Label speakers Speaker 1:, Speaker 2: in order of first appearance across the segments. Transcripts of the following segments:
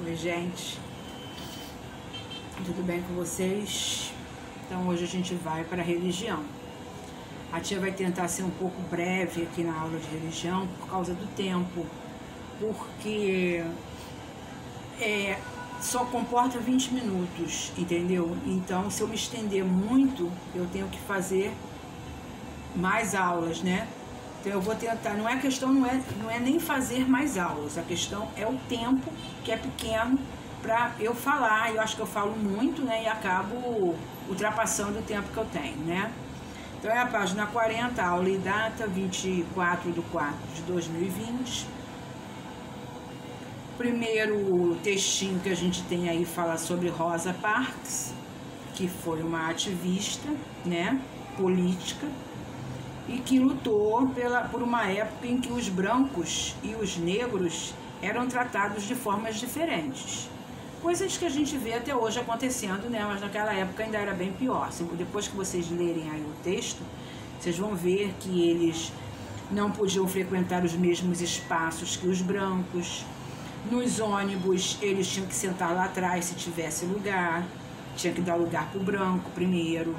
Speaker 1: Oi, gente, tudo bem com vocês? Então hoje a gente vai para a religião. A tia vai tentar ser um pouco breve aqui na aula de religião por causa do tempo, porque só comporta 20 minutos, entendeu? Então se eu me estender muito, eu tenho que fazer mais aulas, né? Então eu vou tentar, não é nem fazer mais aulas, a questão é o tempo que é pequeno para eu falar. Eu acho que eu falo muito, né, e acabo ultrapassando o tempo que eu tenho, né? Então é a página 40, aula e data, 24/4/2020. Primeiro textinho que a gente tem aí fala sobre Rosa Parks, que foi uma ativista, né, política, e que lutou por uma época em que os brancos e os negros eram tratados de formas diferentes. Coisas que a gente vê até hoje acontecendo, né? Mas naquela época ainda era bem pior. Depois que vocês lerem aí o texto, vocês vão ver que eles não podiam frequentar os mesmos espaços que os brancos. Nos ônibus, eles tinham que sentar lá atrás se tivesse lugar. Tinha que dar lugar para o branco primeiro.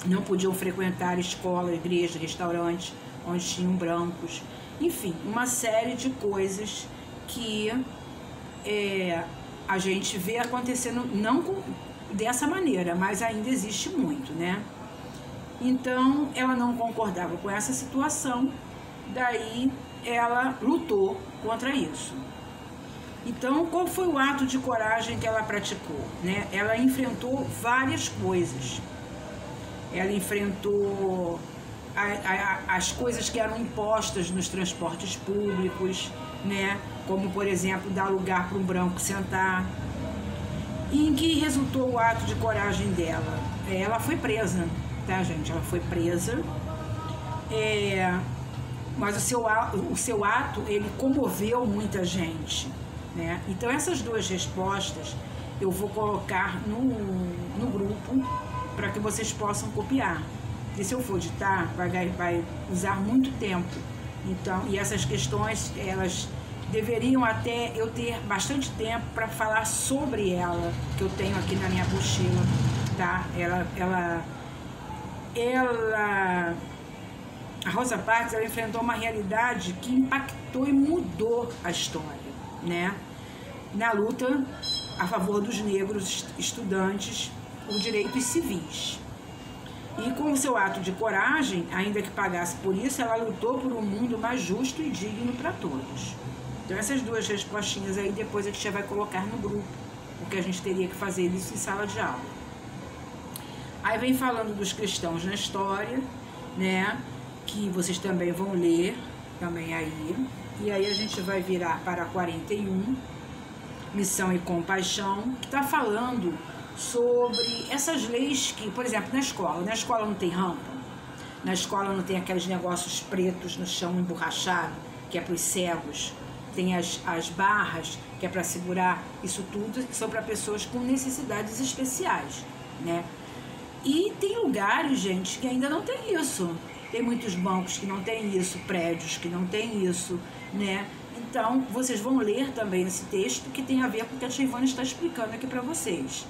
Speaker 1: Não podiam frequentar escola, igreja, restaurante, onde tinham brancos. Enfim, uma série de coisas que a gente vê acontecendo, não dessa maneira, mas ainda existe muito, né? Então, ela não concordava com essa situação, daí ela lutou contra isso. Então, qual foi o ato de coragem que ela praticou, né? Ela enfrentou várias coisas. Ela enfrentou as coisas que eram impostas nos transportes públicos, né? Como, por exemplo, dar lugar para um branco sentar. E em que resultou o ato de coragem dela? Ela foi presa, tá, gente? Ela foi presa, mas o seu ato, ele comoveu muita gente, né? Então, essas duas respostas eu vou colocar no grupo para que vocês possam copiar. E se eu for ditar, vai usar muito tempo. Então, e essas questões, elas deveriam até eu ter bastante tempo para falar sobre ela, que eu tenho aqui na minha apostila, tá? A Rosa Parks, ela enfrentou uma realidade que impactou e mudou a história, né? Na luta a favor dos negros estudantes por direitos civis. E com o seu ato de coragem, ainda que pagasse por isso, ela lutou por um mundo mais justo e digno para todos. Então essas duas respostinhas aí depois a gente já vai colocar no grupo, porque a gente teria que fazer isso em sala de aula. Aí vem falando dos cristãos na história, né, que vocês também vão ler também aí. E aí a gente vai virar para 41, Missão e Compaixão, que está falando sobre essas leis que, por exemplo, na escola não tem rampa, na escola não tem aqueles negócios pretos no chão emborrachado, que é para os cegos, tem as barras, que é para segurar, isso tudo são para pessoas com necessidades especiais, né? E tem lugares, gente, que ainda não tem isso, tem muitos bancos que não tem isso, prédios que não tem isso, né? Então, vocês vão ler também esse texto que tem a ver com o que a tia Ivana está explicando aqui para vocês.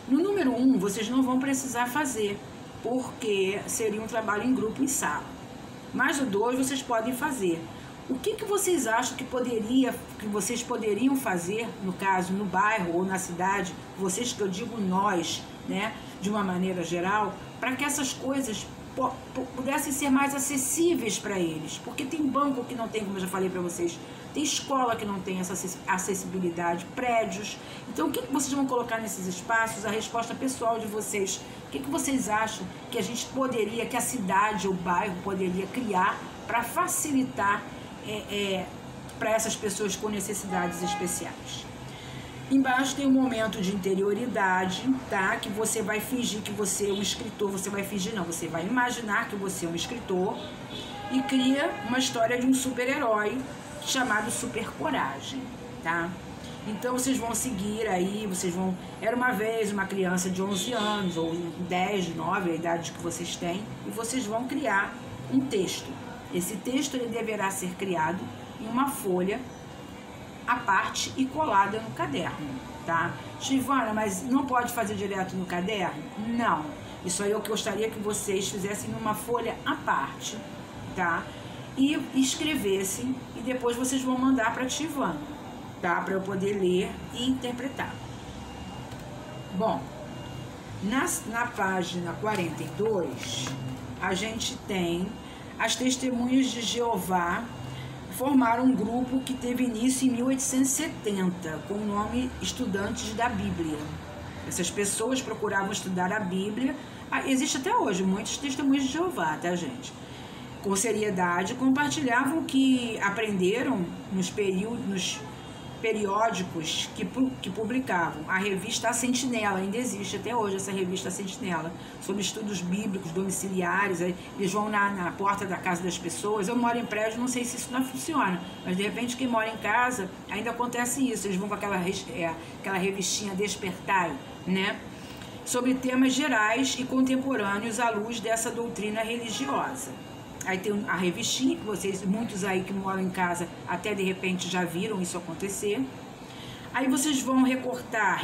Speaker 1: No número 1, vocês não vão precisar fazer, porque seria um trabalho em grupo em sala. Mas o 2 vocês podem fazer. O que vocês acham que vocês poderiam fazer, no caso, no bairro ou na cidade, vocês que eu digo nós, né, de uma maneira geral, para que essas coisas pudessem ser mais acessíveis para eles? Porque tem banco que não tem, como eu já falei para vocês, tem escola que não tem essa acessibilidade, prédios. Então, o que vocês vão colocar nesses espaços? A resposta pessoal de vocês. O que vocês acham que a gente poderia, que a cidade ou o bairro poderia criar para facilitar para essas pessoas com necessidades especiais? Embaixo tem um momento de interioridade, tá? Que você vai fingir que você é um escritor. Você vai fingir, não, você vai imaginar que você é um escritor e cria uma história de um super-herói chamado Super Coragem, tá? Então vocês vão seguir aí, era uma vez uma criança de 11 anos, ou 10, 9, a idade que vocês têm, e vocês vão criar um texto. Esse texto ele deverá ser criado em uma folha à parte e colada no caderno, tá? Silvana, mas não pode fazer direto no caderno? Não. Isso aí eu gostaria que vocês fizessem numa folha à parte, tá? E escrevessem, e depois vocês vão mandar para a Tivana, tá? Para eu poder ler e interpretar. Bom, na página 42, a gente tem as Testemunhas de Jeová. Formaram um grupo que teve início em 1870, com o nome Estudantes da Bíblia. Essas pessoas procuravam estudar a Bíblia. Existe até hoje muitos Testemunhas de Jeová, tá, gente? Com seriedade, compartilhavam o que aprenderam nos periódicos que publicavam. A revista A Sentinela, ainda existe até hoje essa revista A Sentinela, sobre estudos bíblicos domiciliares. Eles vão na porta da casa das pessoas. Eu moro em prédio, não sei se isso não funciona, mas de repente quem mora em casa, ainda acontece isso. Eles vão com aquela revistinha Despertai, né? Sobre temas gerais e contemporâneos à luz dessa doutrina religiosa. Aí tem a revistinha, que vocês, muitos aí que moram em casa, até de repente já viram isso acontecer. Aí vocês vão recortar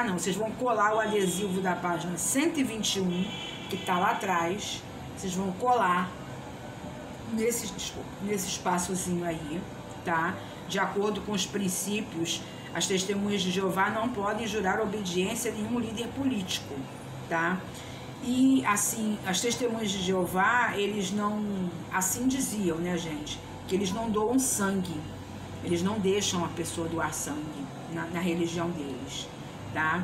Speaker 1: não, vocês vão colar o adesivo da página 121, que está lá atrás. Vocês vão colar nesse espaçozinho aí, tá? De acordo com os princípios, as Testemunhas de Jeová não podem jurar obediência a nenhum líder político, tá? E assim, as Testemunhas de Jeová, eles não, assim diziam, né, gente, que eles não doam sangue, eles não deixam a pessoa doar sangue na religião deles, tá?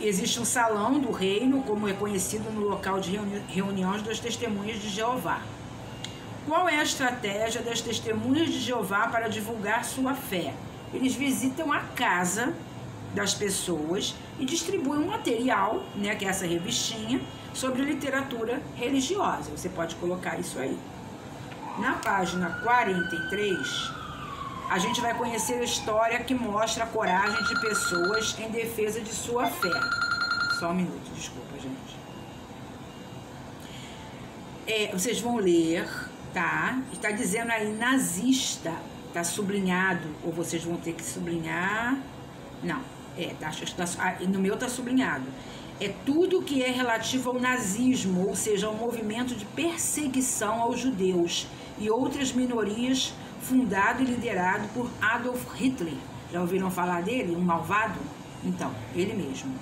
Speaker 1: Existe um salão do reino, como é conhecido no local de reuniões das Testemunhas de Jeová. Qual é a estratégia das Testemunhas de Jeová para divulgar sua fé? Eles visitam a casa das pessoas e distribuem um material, né, que é essa revistinha, sobre literatura religiosa. Você pode colocar isso aí. Na página 43, a gente vai conhecer a história que mostra a coragem de pessoas em defesa de sua fé. Só um minuto, desculpa, gente. Vocês vão ler, tá? Está dizendo aí nazista, tá sublinhado, ou vocês vão ter que sublinhar. Não, no meu tá sublinhado. É tudo que é relativo ao nazismo, ou seja, ao movimento de perseguição aos judeus e outras minorias, fundado e liderado por Adolf Hitler. Já ouviram falar dele? Um malvado? Então, ele mesmo.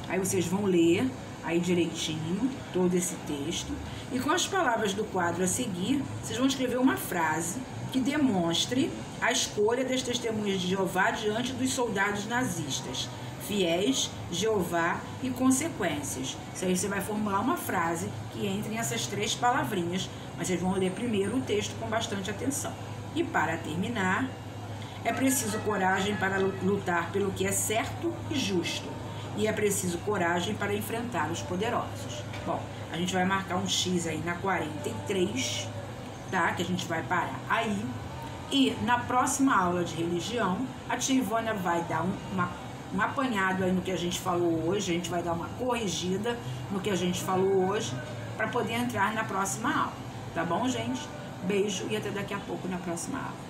Speaker 1: Aí vocês vão ler aí direitinho todo esse texto, e com as palavras do quadro a seguir, vocês vão escrever uma frase que demonstre a escolha das Testemunhas de Jeová diante dos soldados nazistas: fiéis, Jeová e consequências. Isso aí você vai formular uma frase que entre nessas três palavrinhas, mas vocês vão ler primeiro o texto com bastante atenção. E para terminar, é preciso coragem para lutar pelo que é certo e justo. E é preciso coragem para enfrentar os poderosos. Bom, a gente vai marcar um X aí na 43, tá? Que a gente vai parar aí. E na próxima aula de religião, a tia Ivana vai dar um apanhado aí no que a gente falou hoje. A gente vai dar uma corrigida no que a gente falou hoje, para poder entrar na próxima aula. Tá bom, gente? Beijo e até daqui a pouco na próxima aula.